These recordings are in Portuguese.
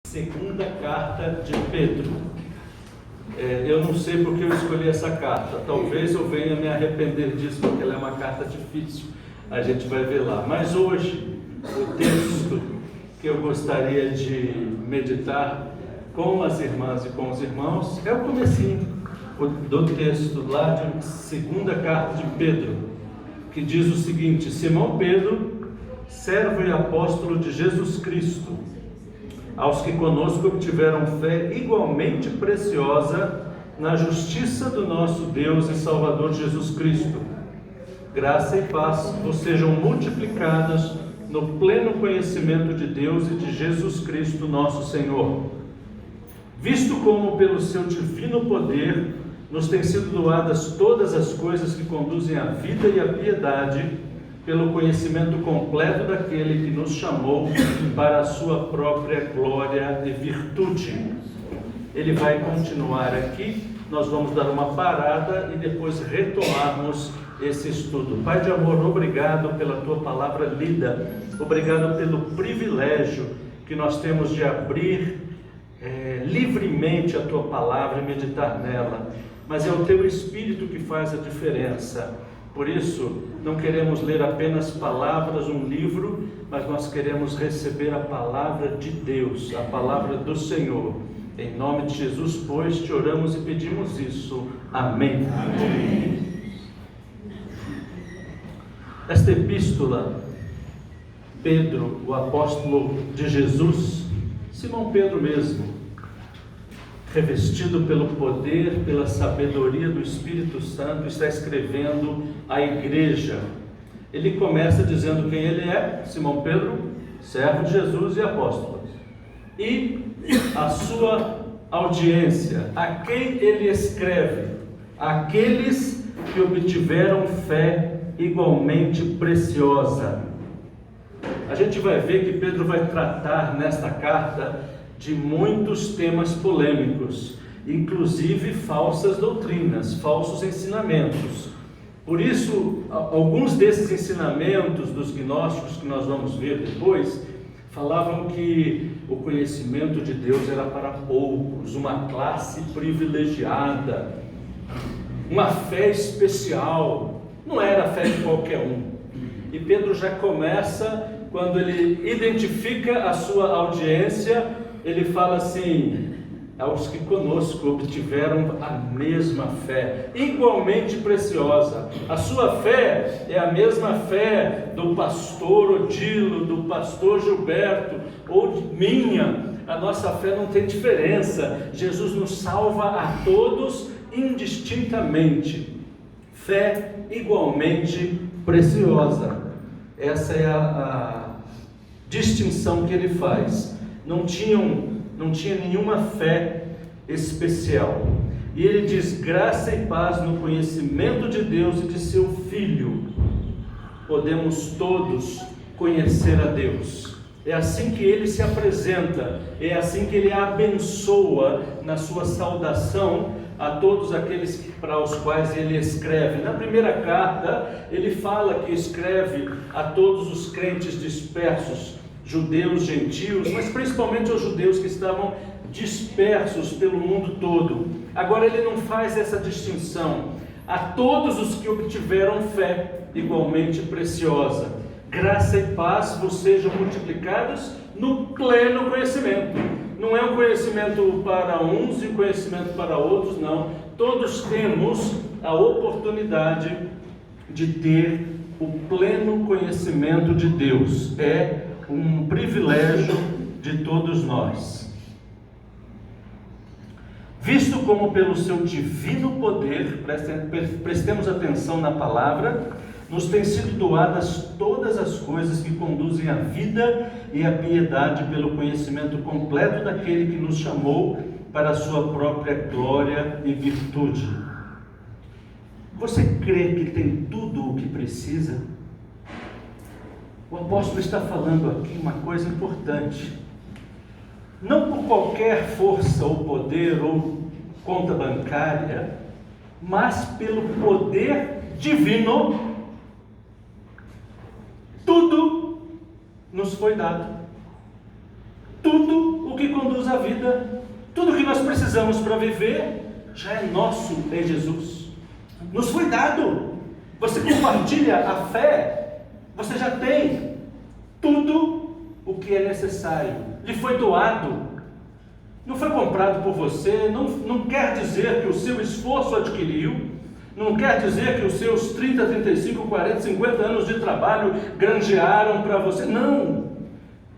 Segunda carta de Pedro. Eu não sei porque eu escolhi essa carta. Talvez eu venha me arrepender disso, porque ela é uma carta difícil. A gente vai ver lá. Mas hoje, o texto que eu gostaria de meditar com as irmãs e com os irmãos é o comecinho do texto lá de segunda carta de Pedro, que diz o seguinte: Simão Pedro, servo e apóstolo de Jesus Cristo, aos que conosco obtiveram fé igualmente preciosa na justiça do nosso Deus e Salvador Jesus Cristo. Graça e paz vos sejam multiplicadas no pleno conhecimento de Deus e de Jesus Cristo nosso Senhor, visto como pelo seu divino poder nos têm sido doadas todas as coisas que conduzem à vida e à piedade, pelo conhecimento completo daquele que nos chamou para a sua própria glória e virtude. Ele vai continuar aqui, nós vamos dar uma parada e depois retomarmos esse estudo. Pai de amor, obrigado pela tua palavra lida, obrigado pelo privilégio que nós temos de abrir livremente a tua palavra e meditar nela, mas é o teu Espírito que faz a diferença. Por isso, não queremos ler apenas palavras, um livro, mas nós queremos receber a palavra de Deus, a palavra do Senhor. Em nome de Jesus, pois, te oramos e pedimos isso. Amém. Amém. Esta epístola, Pedro, o apóstolo de Jesus, Simão Pedro mesmo, revestido pelo poder, pela sabedoria do Espírito Santo, está escrevendo à igreja. Ele começa dizendo quem ele é: Simão Pedro, servo de Jesus e apóstolo, e a sua audiência, a quem ele escreve: aqueles que obtiveram fé igualmente preciosa. A gente vai ver que Pedro vai tratar nesta carta de muitos temas polêmicos, inclusive falsas doutrinas, falsos ensinamentos. Por isso, alguns desses ensinamentos dos gnósticos que nós vamos ver depois, falavam que o conhecimento de Deus era para poucos, uma classe privilegiada, uma fé especial, não era a fé de qualquer um. E Pedro já começa, quando ele identifica a sua audiência, ele fala assim: aos que conosco obtiveram a mesma fé, igualmente preciosa. A sua fé é a mesma fé do pastor Odilo, do pastor Gilberto, ou minha. A nossa fé não tem diferença. Jesus nos salva a todos indistintamente. Fé igualmente preciosa. Essa é a distinção que ele faz. Não tinha nenhuma fé especial. E ele diz: graça e paz no conhecimento de Deus e de seu Filho. Podemos todos conhecer a Deus. É assim que ele se apresenta, é assim que ele abençoa na sua saudação a todos aqueles para os quais ele escreve. Na primeira carta, ele fala que escreve a todos os crentes dispersos, judeus, gentios, mas principalmente aos judeus que estavam dispersos pelo mundo todo. Agora ele não faz essa distinção. A todos os que obtiveram fé igualmente preciosa, graça e paz vos sejam multiplicados no pleno conhecimento. Não é um conhecimento para uns e um conhecimento para outros, não. Todos temos a oportunidade de ter o pleno conhecimento de Deus. É um privilégio de todos nós. Visto como pelo seu divino poder, prestemos atenção na palavra, nos têm sido doadas todas as coisas que conduzem à vida e à piedade, pelo conhecimento completo daquele que nos chamou para a sua própria glória e virtude. Você crê que tem tudo o que precisa? O apóstolo está falando aqui uma coisa importante. Não por qualquer força ou poder ou conta bancária, mas pelo poder divino, tudo nos foi dado. Tudo o que conduz vida, tudo que nós precisamos para viver, já é nosso em Jesus. Nos foi dado. Você compartilha a fé, você já tem tudo o que é necessário. Lhe foi doado. Não foi comprado por você, não quer dizer que o seu esforço adquiriu, não quer dizer que os seus 30, 35, 40, 50 anos de trabalho granjearam para você. Não!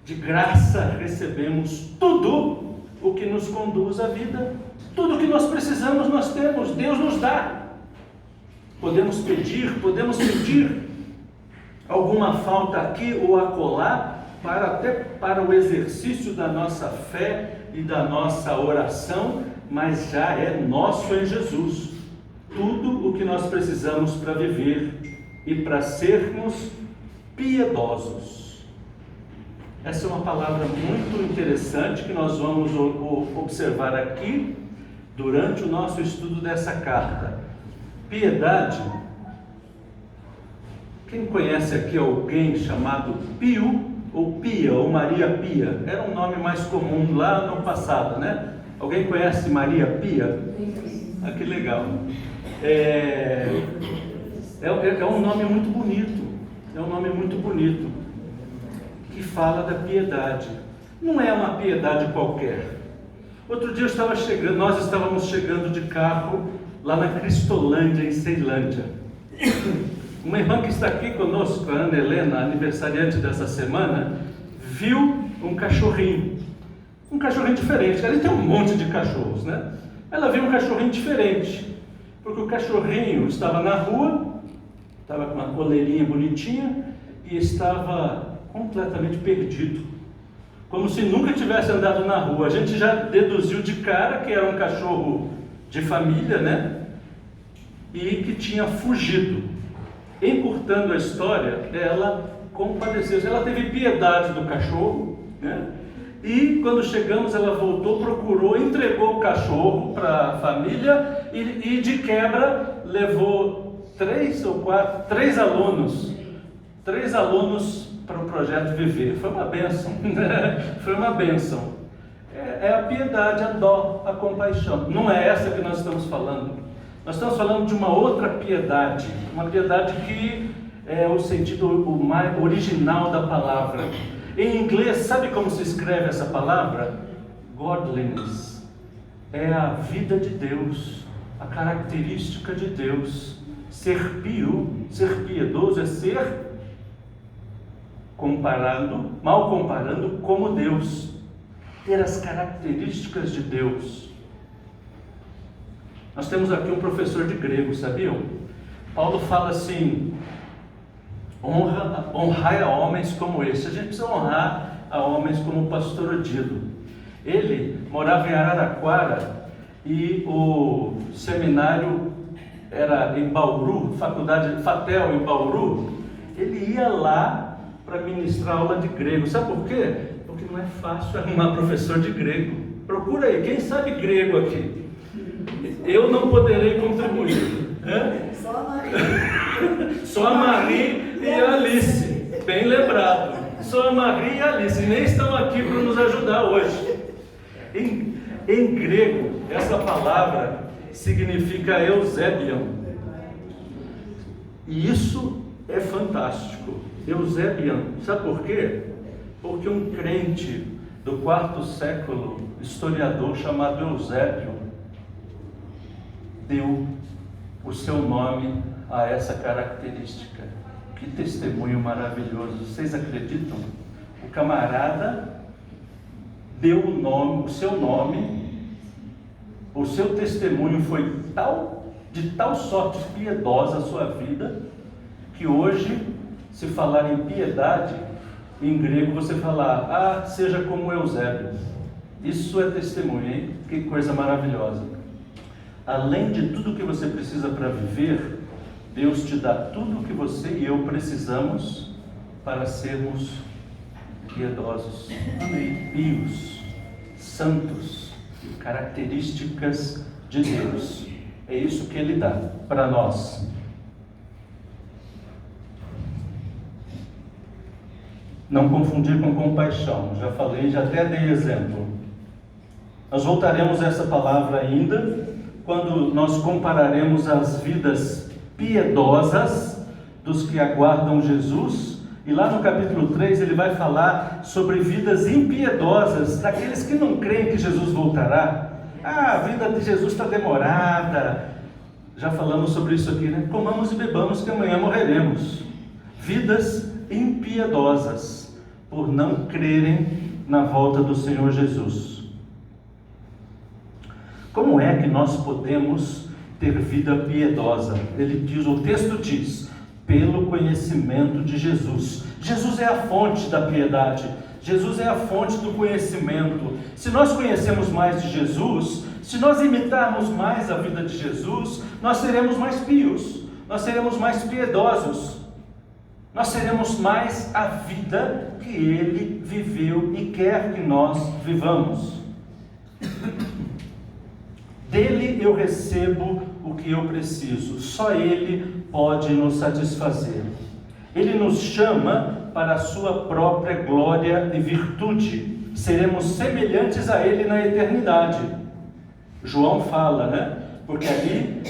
De graça recebemos tudo o que nos conduz à vida. Tudo o que nós precisamos nós temos, Deus nos dá. Podemos pedir alguma falta aqui ou acolá, até para o exercício da nossa fé e da nossa oração, mas já é nosso em Jesus. Tudo o que nós precisamos para viver e para sermos piedosos. Essa é uma palavra muito interessante que nós vamos observar aqui durante o nosso estudo dessa carta. Piedade. Quem conhece aqui alguém chamado Pio ou Pia ou Maria Pia? Era um nome mais comum lá no passado, né? Alguém conhece Maria Pia? Ah, que legal. É um nome muito bonito. É um nome muito bonito que fala da piedade. Não é uma piedade qualquer. Outro dia nós estávamos chegando de carro lá na Cristolândia, em Ceilândia. Uma irmã que está aqui conosco, a Ana Helena, aniversariante dessa semana, viu um cachorrinho diferente. A gente tem um monte de cachorros, né? Ela viu um cachorrinho diferente, porque o cachorrinho estava na rua, estava com uma coleirinha bonitinha e estava completamente perdido, como se nunca tivesse andado na rua. A gente já deduziu de cara que era um cachorro de família, né? E que tinha fugido. Encurtando a história, ela compadeceu-se, ela teve piedade do cachorro, né? E quando chegamos, ela voltou, procurou, entregou o cachorro para a família e de quebra levou três alunos para o projeto Viver. Foi uma bênção, né? Foi uma bênção. É a piedade, a dó, a compaixão. Não é essa que nós estamos falando. Nós estamos falando de uma outra piedade, uma piedade que é o sentido o mais original da palavra. Em inglês, sabe como se escreve essa palavra? Godliness. É a vida de Deus, a característica de Deus. Ser piedoso é ser mal comparando como Deus. Ter as características de Deus. Nós temos aqui um professor de grego, sabiam? Paulo fala assim: honrai a homens como esse. A gente precisa honrar a homens como o pastor Odilo. Ele morava em Araraquara e o seminário era em Bauru, faculdade Fatel em Bauru. Ele ia lá para ministrar aula de grego. Sabe por quê? Porque não é fácil arrumar professor de grego. Procura aí, quem sabe grego aqui? Eu não poderei contribuir. Só a Maria. Só a Marie e a Alice. Bem lembrado. Só a Marie e a Alice. Nem estão aqui para nos ajudar hoje. Em grego, essa palavra significa Eusébion. E isso é fantástico. Eusébion. Sabe por quê? Porque um crente do 4º século, historiador chamado Eusébio, deu o seu nome a essa característica. Que testemunho maravilhoso! Vocês acreditam? O camarada deu o seu nome, o seu testemunho foi de tal sorte piedosa a sua vida, que hoje, se falar em piedade, em grego você falar, seja como Eusébio. Isso é testemunho, hein? Que coisa maravilhosa. Além de tudo que você precisa para viver, Deus te dá tudo o que você e eu precisamos para sermos piedosos. Amém. Pios, santos, características de Deus. É isso que Ele dá para nós. Não confundir com compaixão. Já falei, já até dei exemplo. Nós voltaremos a essa palavra ainda, quando nós compararemos as vidas piedosas dos que aguardam Jesus, e lá no capítulo 3 ele vai falar sobre vidas impiedosas, daqueles que não creem que Jesus voltará. A vida de Jesus está demorada, já falamos sobre isso aqui, né? Comamos e bebamos que amanhã morreremos. Vidas impiedosas, por não crerem na volta do Senhor Jesus. Como é que nós podemos ter vida piedosa? O texto diz, pelo conhecimento de Jesus. Jesus é a fonte da piedade, Jesus é a fonte do conhecimento. Se nós conhecemos mais de Jesus, se nós imitarmos mais a vida de Jesus, nós seremos mais pios, nós seremos mais piedosos, nós seremos mais a vida que Ele viveu e quer que nós vivamos. Dele eu recebo o que eu preciso, só Ele pode nos satisfazer. Ele nos chama para a sua própria glória e virtude, seremos semelhantes a Ele na eternidade. João fala, né? Porque ali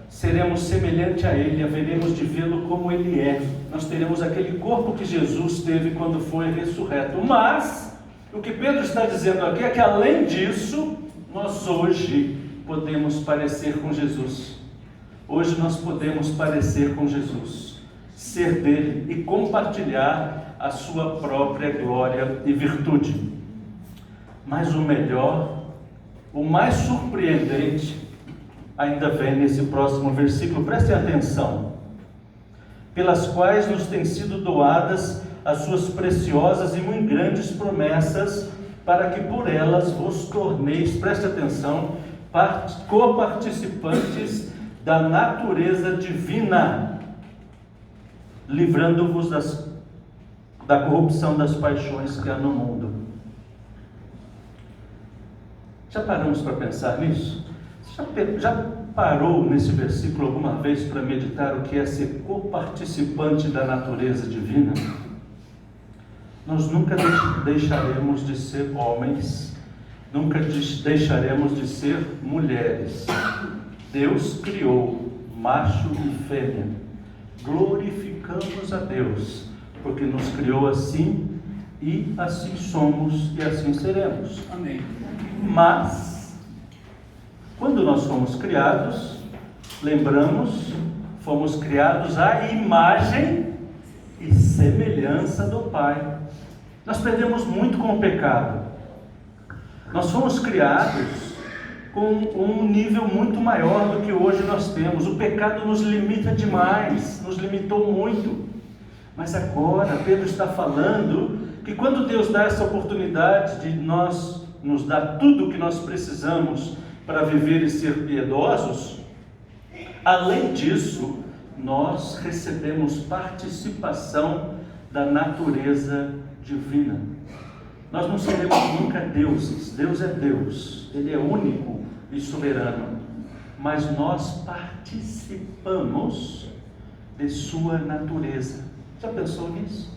seremos semelhantes a Ele, haveremos de vê-lo como Ele é. Nós teremos aquele corpo que Jesus teve quando foi ressurreto. Mas, o que Pedro está dizendo aqui é que além disso, nós hoje podemos parecer com Jesus. Hoje nós podemos parecer com Jesus, ser dele e compartilhar a sua própria glória e virtude. Mas o melhor, o mais surpreendente, ainda vem nesse próximo versículo, prestem atenção. Pelas quais nos têm sido doadas as suas preciosas e muito grandes promessas, para que por elas vos torneis, preste atenção, coparticipantes da natureza divina, livrando-vos da corrupção das paixões que há no mundo. Já paramos para pensar nisso? Já parou nesse versículo alguma vez para meditar o que é ser coparticipante da natureza divina? Nós nunca deixaremos de ser homens, nunca deixaremos de ser mulheres. Deus criou macho e fêmea. Glorificamos a Deus, porque nos criou assim, e assim somos e assim seremos. Amém. Mas, quando nós fomos criados, lembramos, fomos criados à imagem e semelhança do Pai. Nós perdemos muito com o pecado. Nós fomos criados com um nível muito maior do que hoje nós temos. O pecado nos limita demais, nos limitou muito. Mas agora Pedro está falando que quando Deus dá essa oportunidade de nos dar tudo o que nós precisamos para viver e ser piedosos, além disso, nós recebemos participação da natureza divina. Nós não seremos nunca deuses. Deus é Deus, Ele é único e soberano, mas nós participamos de sua natureza. Já pensou nisso?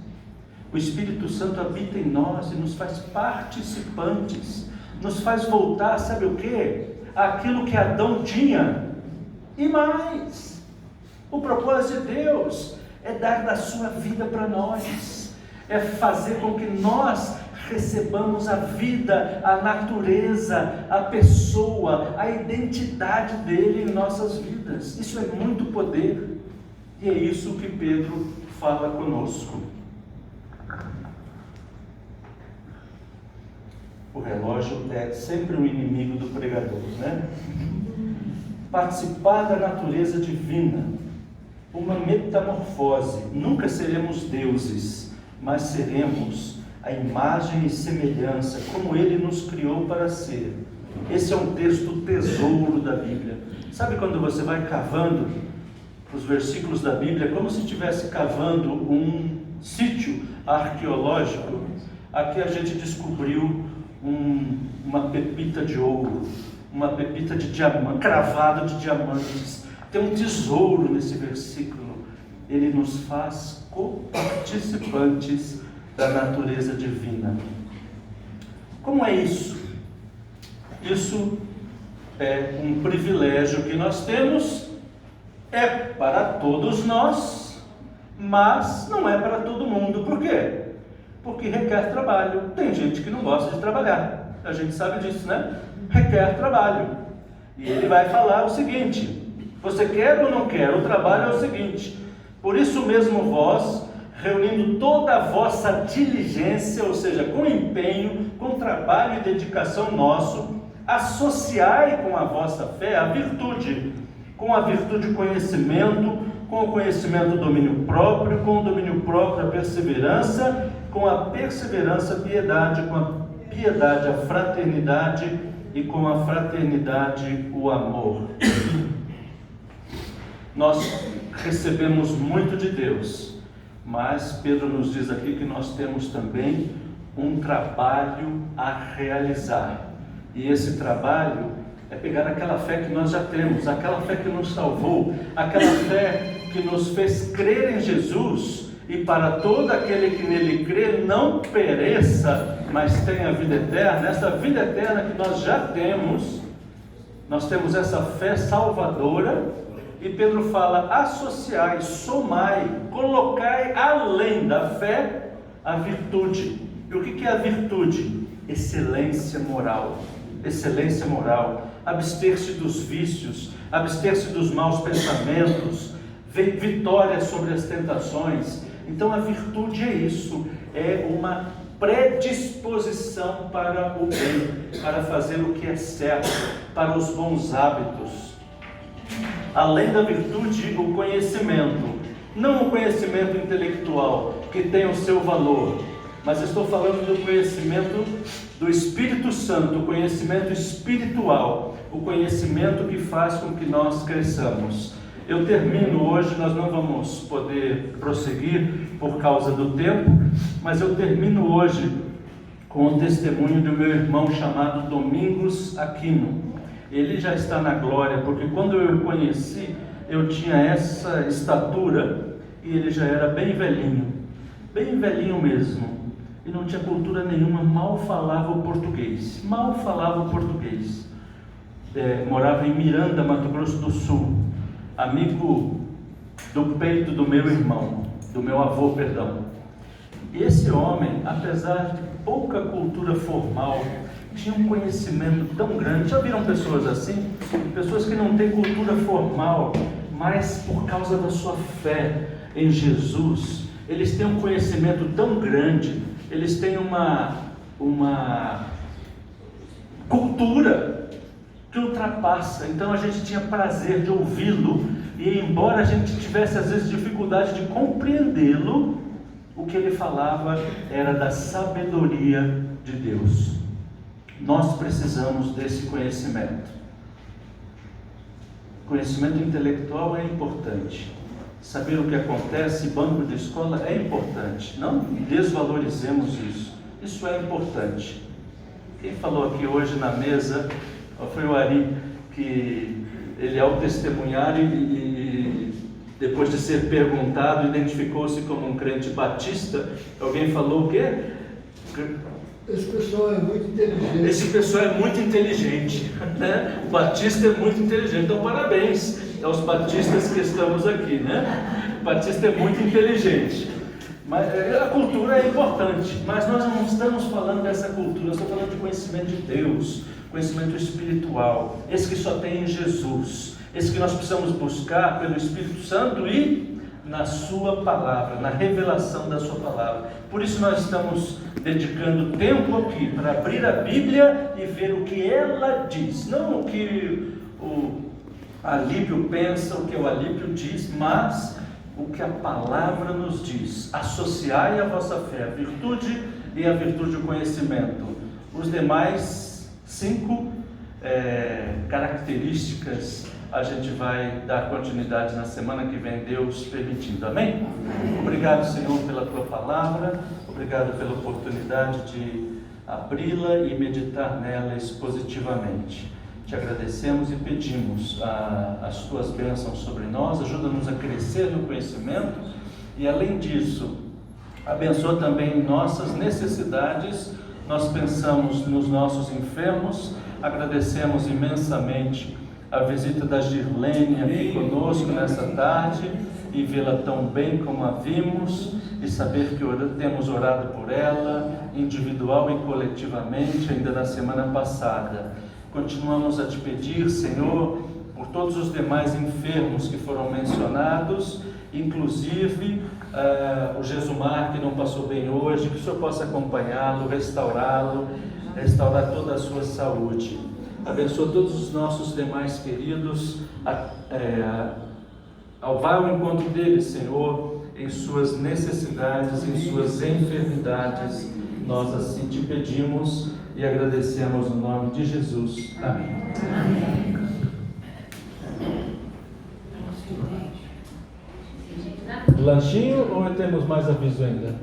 O Espírito Santo habita em nós e nos faz participantes, nos faz voltar, sabe o quê? Aquilo que Adão tinha, e mais. O propósito de Deus é dar da sua vida para nós, é fazer com que nós recebamos a vida, a natureza, a pessoa, a identidade dele em nossas vidas. Isso é muito poder, e é isso que Pedro fala conosco. O relógio é sempre um inimigo do pregador, né? Participar da natureza divina, uma metamorfose. Nunca seremos deuses, mas seremos a imagem e semelhança, como Ele nos criou para ser. Esse é um texto tesouro da Bíblia. Sabe quando você vai cavando os versículos da Bíblia, como se estivesse cavando um sítio arqueológico? Aqui a gente descobriu uma pepita de ouro, uma pepita de diamante, cravado de diamantes. Tem um tesouro nesse versículo. Ele nos faz coparticipantes da natureza divina. Como é isso? isso é um privilégio que nós temos, é para todos nós, mas não é para todo mundo. Por quê? Porque requer trabalho. Tem gente que não gosta de trabalhar, a gente sabe disso, né? Requer trabalho. E ele vai falar o seguinte: você quer ou não quer? O trabalho é o seguinte: por isso mesmo vós, reunindo toda a vossa diligência, ou seja, com empenho, com trabalho e dedicação nosso, associai com a vossa fé a virtude, com a virtude o conhecimento, com o conhecimento o domínio próprio, com o domínio próprio a perseverança, com a perseverança a piedade, com a piedade a fraternidade e com a fraternidade o amor. Nós recebemos muito de Deus, mas Pedro nos diz aqui que nós temos também um trabalho a realizar. E esse trabalho é pegar aquela fé que nós já temos, aquela fé que nos salvou, aquela fé que nos fez crer em Jesus, e para todo aquele que nele crê não pereça, mas tenha vida eterna. Essa vida eterna que nós já temos, nós temos essa fé salvadora, e Pedro fala: associai, somai, colocai além da fé a virtude. E o que é a virtude? Excelência moral. Excelência moral, abster-se dos vícios, abster-se dos maus pensamentos, vitória sobre as tentações. Então a virtude é isso, é uma predisposição para o bem, para fazer o que é certo, para os bons hábitos. Além da virtude, o conhecimento, não o conhecimento intelectual, que tem o seu valor, mas estou falando do conhecimento do Espírito Santo, o conhecimento espiritual, o conhecimento que faz com que nós cresçamos. Eu termino hoje, nós não vamos poder prosseguir por causa do tempo, mas eu termino hoje com o testemunho do meu irmão chamado Domingos Aquino. Ele já está na glória, porque quando eu o conheci, eu tinha essa estatura e ele já era bem velhinho mesmo. E não tinha cultura nenhuma, mal falava o português. Morava em Miranda, Mato Grosso do Sul, amigo do peito do meu irmão, do meu avô, perdão. E esse homem, apesar de pouca cultura formal, tinha um conhecimento tão grande. Já viram pessoas assim? Pessoas que não têm cultura formal, mas por causa da sua fé em Jesus, eles têm um conhecimento tão grande, eles têm uma cultura que ultrapassa. Então a gente tinha prazer de ouvi-lo, e embora a gente tivesse às vezes dificuldade de compreendê-lo, o que ele falava era da sabedoria de Deus. Nós precisamos desse conhecimento. Conhecimento intelectual é importante. Saber o que acontece, banco de escola, é importante. Não desvalorizemos isso. Isso é importante. Quem falou aqui hoje na mesa foi o Ari, que ele ao testemunhar e depois de ser perguntado, identificou-se como um crente batista. Alguém falou o quê? Esse pessoal é muito inteligente. Esse pessoal é muito inteligente, né? O batista é muito inteligente. Então parabéns aos batistas que estamos aqui, né? O batista é muito inteligente. Mas a cultura é importante, mas nós não estamos falando dessa cultura, nós estamos falando de conhecimento de Deus, conhecimento espiritual, esse que só tem em Jesus, esse que nós precisamos buscar pelo Espírito Santo e na sua palavra, na revelação da sua palavra. Por isso nós estamos dedicando tempo aqui para abrir a Bíblia e ver o que ela diz, não o que o Alípio pensa, o que o Alípio diz, mas o que a palavra nos diz. Associai a vossa fé a virtude, e a virtude o conhecimento. Os demais 5 características a gente vai dar continuidade na semana que vem, Deus permitindo. Amém? Obrigado, Senhor, pela tua palavra. Obrigado pela oportunidade de abri-la e meditar nela expositivamente. Te agradecemos e pedimos as tuas bênçãos sobre nós. Ajuda-nos a crescer no conhecimento e, além disso, abençoa também nossas necessidades. Nós pensamos nos nossos enfermos, agradecemos imensamente a visita da Girlene aqui conosco nessa tarde e vê-la tão bem como a vimos e saber que temos orado por ela, individual e coletivamente, ainda na semana passada. Continuamos a te pedir, Senhor, por todos os demais enfermos que foram mencionados, inclusive o Jesumar, que não passou bem hoje, que o Senhor possa acompanhá-lo, restaurá-lo, restaurar toda a sua saúde. Abençoa todos os nossos demais queridos, vá ao encontro deles, Senhor, em suas necessidades, em suas enfermidades. Nós assim te pedimos e agradecemos no nome de Jesus. Amém. Amém. Lanchinho ou temos mais aviso ainda?